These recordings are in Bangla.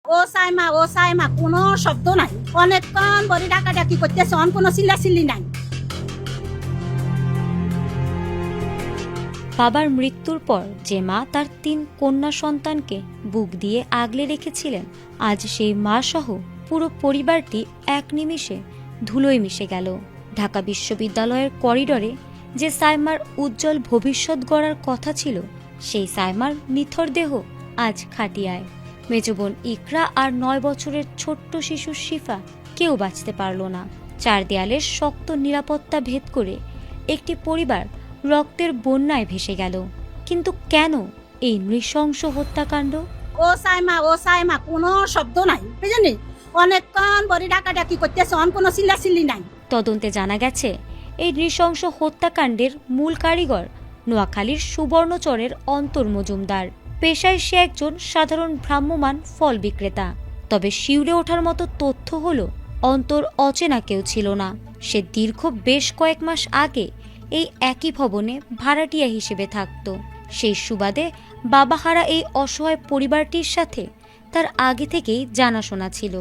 ও সাইমা কোনো শব্দ নাই। অনেকক্ষণ বড়ি ডাকাডাকি করতেছে, কোনো চিল্লাচিল্লি নাই। বাবার মৃত্যুর পর যে মা তার ৩ কন্যা সন্তানকে বুক দিয়ে আগলে রেখেছিলেন, আজ সেই মা সহ পুরো পরিবারটি এক নিমিষে ধুলোয় মিশে গেল। ঢাকা বিশ্ববিদ্যালয়ের করিডোরে যে সাইমার উজ্জ্বল ভবিষ্যৎ গড়ার কথা ছিল, সেই সাইমার নিথর দেহ আজ খাটিয়ায়। মেজ বোন ইকরা আর ৯ বছরের ছোট্ট শিশু শিফা কেউ বাঁচতে পারল না। ৪ দেয়ালের শক্ত নিরাপত্তা ভেদ করে একটি পরিবার রক্তের বন্যায় ভেসে গেল। কিন্তু কেন এই নৃশংস হত্যাকাণ্ড? ও সাইমা কোনো শব্দ নাই, বুঝলি? অনেকক্ষণ বড়ি ডাকাডাকি করতেছে, কোনো চিল্লাচিল্লি নাই। তদন্তে জানা গেছে, এই নৃশংস হত্যাকাণ্ডের মূল কারিগর নোয়াখালীর সুবর্ণচরের অন্তর মজুমদার। পেশায় সে একজন সাধারণ ভ্রাম্যমাণ ফল বিক্রেতা। তবে শিউরে ওঠার মতো তথ্য হলো, অন্তর অচেনা কেউ ছিল না। সে দীর্ঘ বেশ কয়েক মাস আগে এই একই ভবনে ভাড়াটিয়া হিসেবে থাকত। সেই সুবাদে বাবাহারা এই অসহায় পরিবারটির সাথে তার আগে থেকেই জানাশোনা ছিল।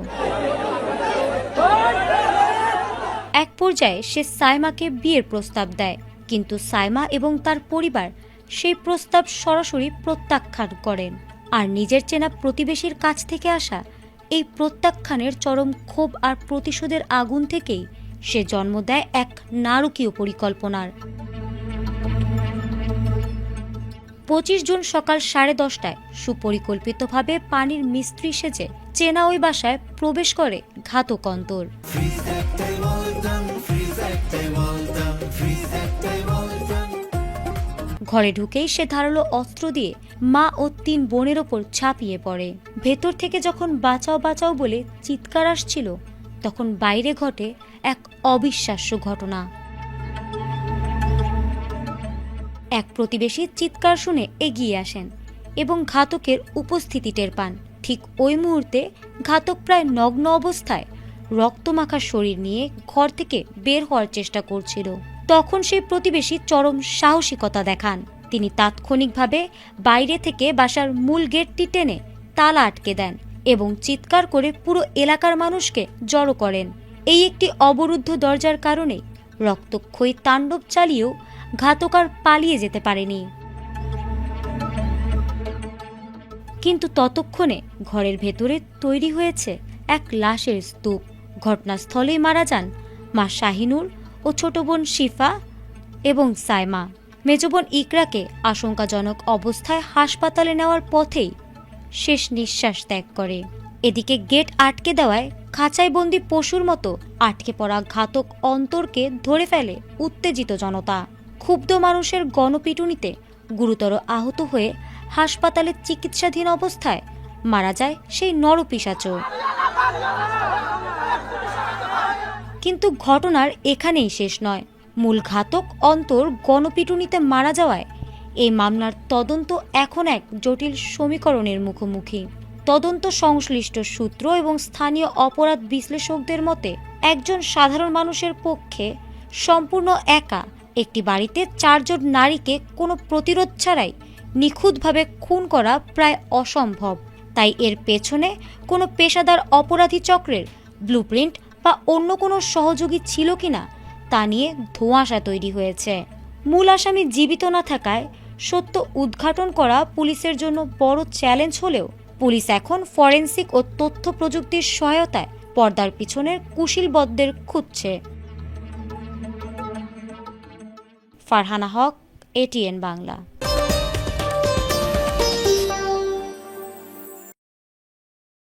এক পর্যায়ে সে সাইমাকে বিয়ের প্রস্তাব দেয়, কিন্তু সাইমা এবং তার পরিবার সেই প্রস্তাব সরাসরি প্রত্যাখ্যান করেন। আর নিজের চেনা প্রতিবেশীর কাছ থেকে আসা এই প্রত্যাখ্যানের চরম ক্ষোভ আর প্রতিশোধের আগুন থেকেই সে জন্ম দেয় এক নারকীয় পরিকল্পনার। ২৫ জুন সকাল 10:30টায় সুপরিকল্পিতভাবে পানির মিস্ত্রি সেজে চেনা ওই বাসায় প্রবেশ করে ঘাতক অন্তর। ঘরে ঢুকেই সে ধারালো অস্ত্র দিয়ে মা ও ৩ বোনের ওপর ঝাঁপিয়ে পড়ে। ভেতর থেকে যখন বাঁচাও বাঁচাও বলে চিৎকার আসছিল, তখন বাইরে ঘটে এক অবিশ্বাস্য ঘটনা। এক প্রতিবেশী চিৎকার শুনে এগিয়ে আসেন এবং ঘাতকের উপস্থিতি টের পান। ঠিক ওই মুহূর্তে ঘাতক প্রায় নগ্ন অবস্থায় রক্তমাখা শরীর নিয়ে ঘর থেকে বের হওয়ার চেষ্টা করছিল। তখন সেই প্রতিবেশী চরম সাহসিকতা দেখান। তিনি তাৎক্ষণিকভাবে বাইরে থেকে বাসার মূল গেটটি টেনে তালা আটকে দেন এবং চিৎকার করে পুরো এলাকার মানুষকে জড়ো করেন। এই একটি অবরুদ্ধ দরজার কারণে রক্তক্ষয়ী তাণ্ডব চালিয়েও ঘাতক আর পালিয়ে যেতে পারেনি। কিন্তু ততক্ষণে ঘরের ভেতরে তৈরি হয়েছে এক লাশের স্তূপ। ঘটনাস্থলেই মারা যান মা শাহিনুর ও ছোট বোন শিফা এবং সাইমা। মেজ বোন ইকরাকে আশঙ্কাজনক অবস্থায় হাসপাতালে নেওয়ার পথেই শেষ নিঃশ্বাস ত্যাগ করে। এদিকে গেট আটকে দেওয়ায় খাঁচায় বন্দি পশুর মতো আটকে পড়া ঘাতক অন্তরকে ধরে ফেলে উত্তেজিত জনতা। ক্ষুব্ধ মানুষের গণপিটুনিতে গুরুতর আহত হয়ে হাসপাতালে চিকিৎসাধীন অবস্থায় মারা যায় সেই নরপিশাচও। কিন্তু ঘটনার এখানেই শেষ নয়। মূল ঘাতক অন্তর গণপিটুনিতে মারা যাওয়ায় এই মামলার তদন্ত এখন এক জটিল সমীকরণের মুখোমুখি। তদন্ত সংশ্লিষ্ট সূত্র এবং স্থানীয় অপরাধ বিশ্লেষকদের মতে, একজন সাধারণ মানুষের পক্ষে সম্পূর্ণ একা একটি বাড়িতে ৪ জন নারীকে কোনো প্রতিরোধ ছাড়াই নিখুঁতভাবে খুন করা প্রায় অসম্ভব। তাই এর পেছনে কোনো পেশাদার অপরাধী চক্রের ব্লুপ্রিন্ট বা অন্য কোনো সহযোগী ছিল কিনা তা নিয়ে ধোঁয়াশা তৈরি হয়েছে। মূল আসামি জীবিত না থাকায় সত্য উদ্ঘাটন করা পুলিশের জন্য বড় চ্যালেঞ্জ হলেও পুলিশ এখন ফরেনসিক ও তথ্য প্রযুক্তির সহায়তায় পর্দার পিছনের কুশীলবদের খুঁজছে। ফারহানা হক, ATN বাংলা।